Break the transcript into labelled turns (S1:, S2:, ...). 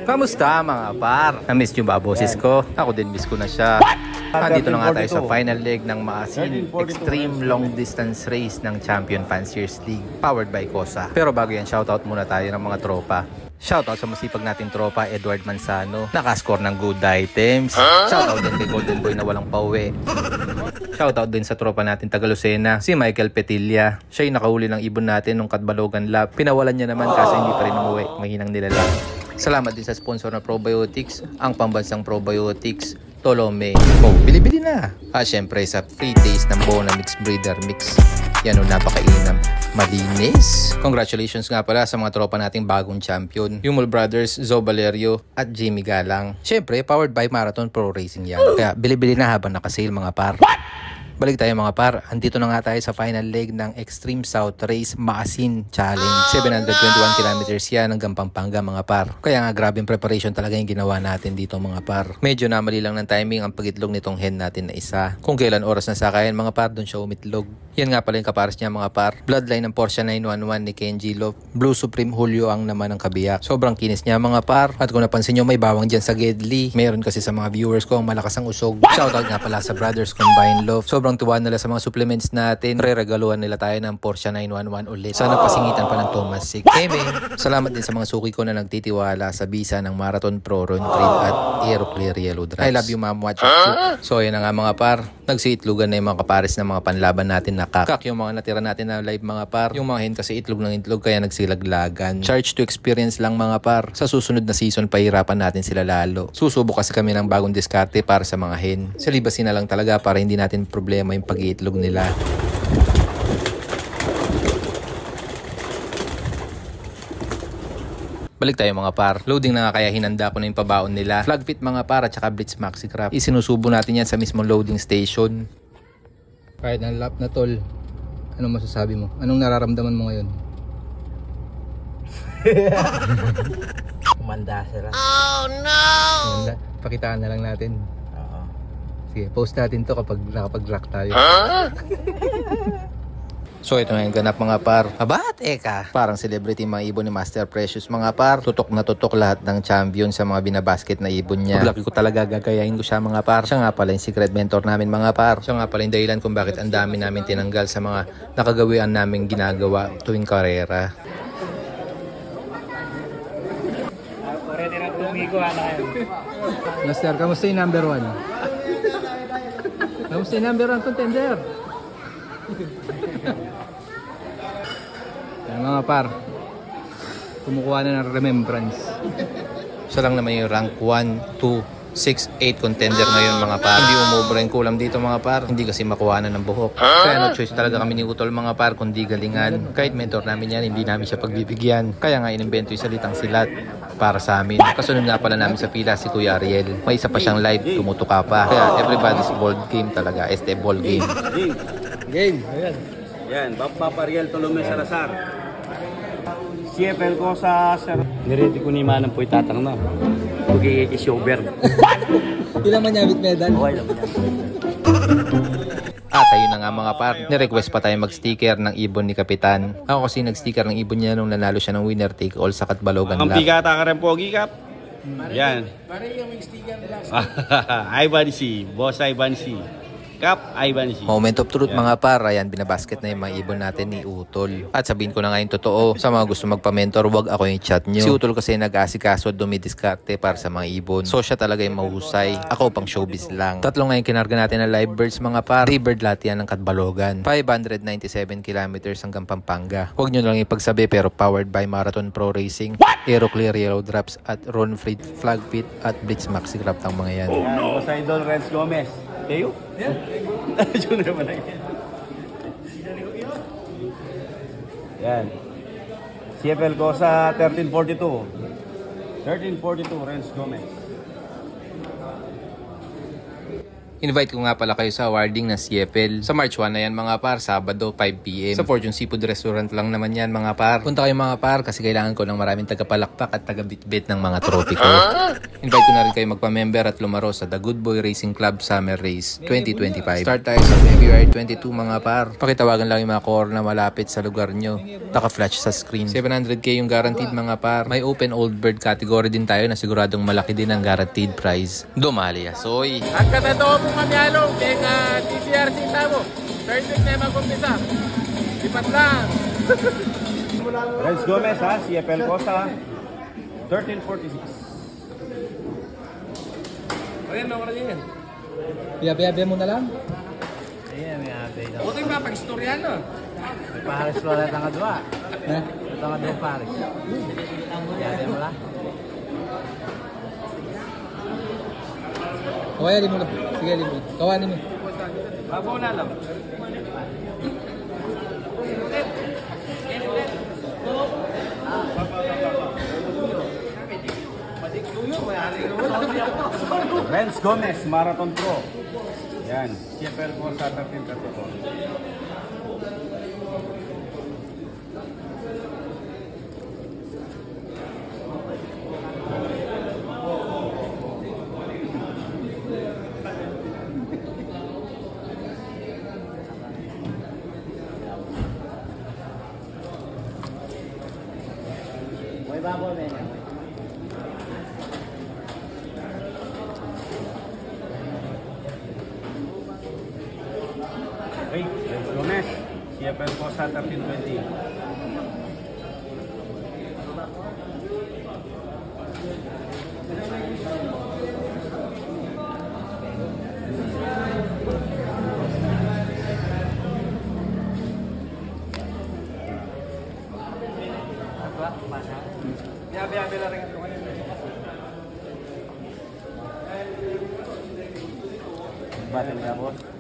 S1: Kamusta mga par? Na-miss nyo ba boses ko? Ako din miss ko na siya. Andito na nga tayo sa final leg ng Maasin Extreme Long Distance Race ng Champion Fanciers League powered by Kosa. Pero bago yan, shoutout muna tayo ng mga tropa. Shoutout sa masipag nating tropa Edward Manzano, nakascore ng good items. Shoutout din kay Golden Boy na walang pauwi. Shoutout din sa tropa natin taga Lucena, si Michael Petilla. Siya yung nakahuli ng ibon natin nung Katbalogan Lap. Pinawalan niya naman kasi hindi pa rin umuwi, mahinang nilalang. Salamat din sa sponsor na Probiotics, ang pambansang probiotics, Tolome. Oh, bili-bili na! Syempre sa free taste ng Bona Mix Breeder Mix. Yan o, napakainam. Malinis. Congratulations nga pala sa mga tropa nating bagong champion, Yumol Brothers, Zo Valerio at Jimmy Galang. Syempre, powered by Marathon Pro Racing yan. Kaya bili-bili na habang nakasale mga par. Balik tayo mga par, andito na nga tayo sa final leg ng Extreme South Race Maasin Challenge. 721 kilometers yan hanggang Pampanga mga par. Kaya nga grabing preparation talaga yung ginawa natin dito mga par. Medyo namali lang ng timing ang pagitlog nitong hen natin na isa. Kung kailan oras na sakayan mga par, doon siya umitlog. Yan nga pala yung kapares niya mga par. Bloodline ng Porsche 911 ni Kenji Love. Blue Supreme Julio ang naman ng kabiyak. Sobrang kinis niya mga par. At kung napansin nyo, may bawang dyan sa Gedli. Mayroon kasi sa mga viewers ko ang malakas ang usog. Shoutout nga pala sa Brothers Combined Love. Sobrang tuwa nila sa mga supplements natin. Re-regaluhan nila tayo ng Porsche 911 ulit. Sana pasingitan pa ng Thomas 6. Salamat din sa mga suki ko na nagtitiwala sa bisa ng Marathon Pro Ron Creed at Aero Clear Yellow Drops. I love you ma'am, watch it. So yan na nga mga par. Nagsiitlugan na yung mga kapares ng mga panlaban natin na kak. Yung mga natira natin na live mga par. Yung mga hen kasi itlog ng itlog kaya nagsilaglagan. Charge to experience lang mga par. Sa susunod na season pahirapan natin sila lalo. Susubok kasi kami ng bagong diskarte para sa mga hen. Salibasin na lang talaga para hindi natin problema yung pag-iitlog nila. Balik tayo mga par. Loading na nga kaya hinanda ko na yung pabaon nila. Flag fit mga par at saka Blitz Maxi Craft. Isinusubo natin yan sa mismong loading station. Kahit ang lap na tol, anong masasabi mo? Anong nararamdaman mo ngayon?
S2: Kumanda sila.
S1: Oh no! Pakitaan na lang natin. Sige, post natin to kapag nakapag-lock tayo. So ito na yung ganap mga par. Abat, eka! Parang celebrity mga ibon ni Master Precious mga par. Tutok na tutok lahat ng champion sa mga binabasket na ibon niya. Paglaki ko talaga gagayahin ko siya mga par. Siya nga pala yung secret mentor namin mga par. Siya nga pala yung dahilan kung bakit ang dami namin tinanggal sa mga nakagawian namin ginagawa tuwing karera. Master, kamusta yung number 1? Kamusta yung number 1 contender? Yan mga par, kumukuha na ng remembrance. Siya lang naman yung rank 1, 2, 6, 8 contender ngayon mga par. Hindi umubra yung kulam dito mga par. Hindi kasi makuha na ng buhok. Kaya no choice talaga kami ni Utol mga par kundi galingan. Kahit mentor namin yan, hindi namin siya pagbibigyan. Kaya nga inimbento yung salitang silat para sa amin. Kasunod nga pala namin sa pila si Kuya Ariel. May isa pa siyang live, tumutuka pa. Kaya everybody's ball game talaga. Este ball game.
S2: Game. Ayan.
S3: Yan, Papa Ariel Tolome Salazar. CFL ko sa sir. Nirete ko ni Manang po itatang na. Bugay i-shower.
S2: Ilang manyabit medal?
S3: Okay lang yan.
S1: At ayun na nga mga par, ni-request pa tayo mag-sticker ng ibon ni Kapitan. Ako kasi nag-sticker ng ibon niya nung nanalo siya ng winner take all sa Katbalogan
S3: Ang
S1: Lap.
S3: pigata ka rin pogi kap. Yan.
S2: Pare yung sticker nila.
S3: Ivan C. Boss Ivan C. Kap, Ivan C.
S1: Moment of truth mga par, ayan binabasket na yung mga ibon natin ni Utol. At sabihin ko na ngayon totoo, sa mga gusto magpa-mentor, wag ako yung chat nyo. Si Utol kasi nag-asikaso at dumidiskarte para sa mga ibon. So siya talaga yung mahusay. Ako pang showbiz lang. Tatlo ngayon kinarga natin ng live birds mga par. Daybird lahat yan ng Katbalogan. 597 kilometers hanggang Pampanga. Huwag nyo lang ipagsabi pero powered by Marathon Pro Racing, Aero Clear Yellow Drops at Ron Fried Flag Fit at Blitz Maxi Craft ang mga yan.
S3: Oh no! Boss Idol Renz Gomez. Kayo? Yeah. Junior naman lang yan. CFL ko sa 1342. 1342, Renz Gomez.
S1: Invite ko nga pala kayo sa awarding na Siepel. Sa March 1 na yan mga par, Sabado 5 PM. Sa Fortune Seafood Restaurant lang naman yan mga par. Punta kayo mga par kasi kailangan ko ng maraming tagapalakpak at tagabitbit ng mga trophy ko. Invite ko na rin kayo magpa-member at lumaro sa The Good Boy Racing Club Summer Race 2025. Start tayo sa February 22 mga par. Pakitawagan lang yung mga core na malapit sa lugar nyo. Naka-flash sa screen. 700k yung guaranteed mga par. May open old bird category din tayo na siguradong malaki din ang guaranteed prize. Dumali asoy!
S4: At katotoo po mamyalo, kaya TCRC tamo. Third week na mag-umpisa. Lipat lang.
S5: Renz Gomez ha, CFL Costa, 1346.
S4: Ayan, naman yan.
S2: Biya mo na lang.
S4: Buti ba, pag-istoryan no?
S3: Paris Florida nga dua.
S2: Ha?
S3: Ito nga dua Paris. Yan mo lang.
S2: Kawayanin mo lang. Sige, alin mo. Kawanin mo.
S4: Babaw na lang.
S5: Renz Gomez, Marathon Pro. Yan, CFL Costa, 1334.
S3: May babaw na yan.
S5: Okay, Renz Gomez, CFL Costa, 1320.
S4: Biya lang rin ito kanina.
S5: Battle ka, boss.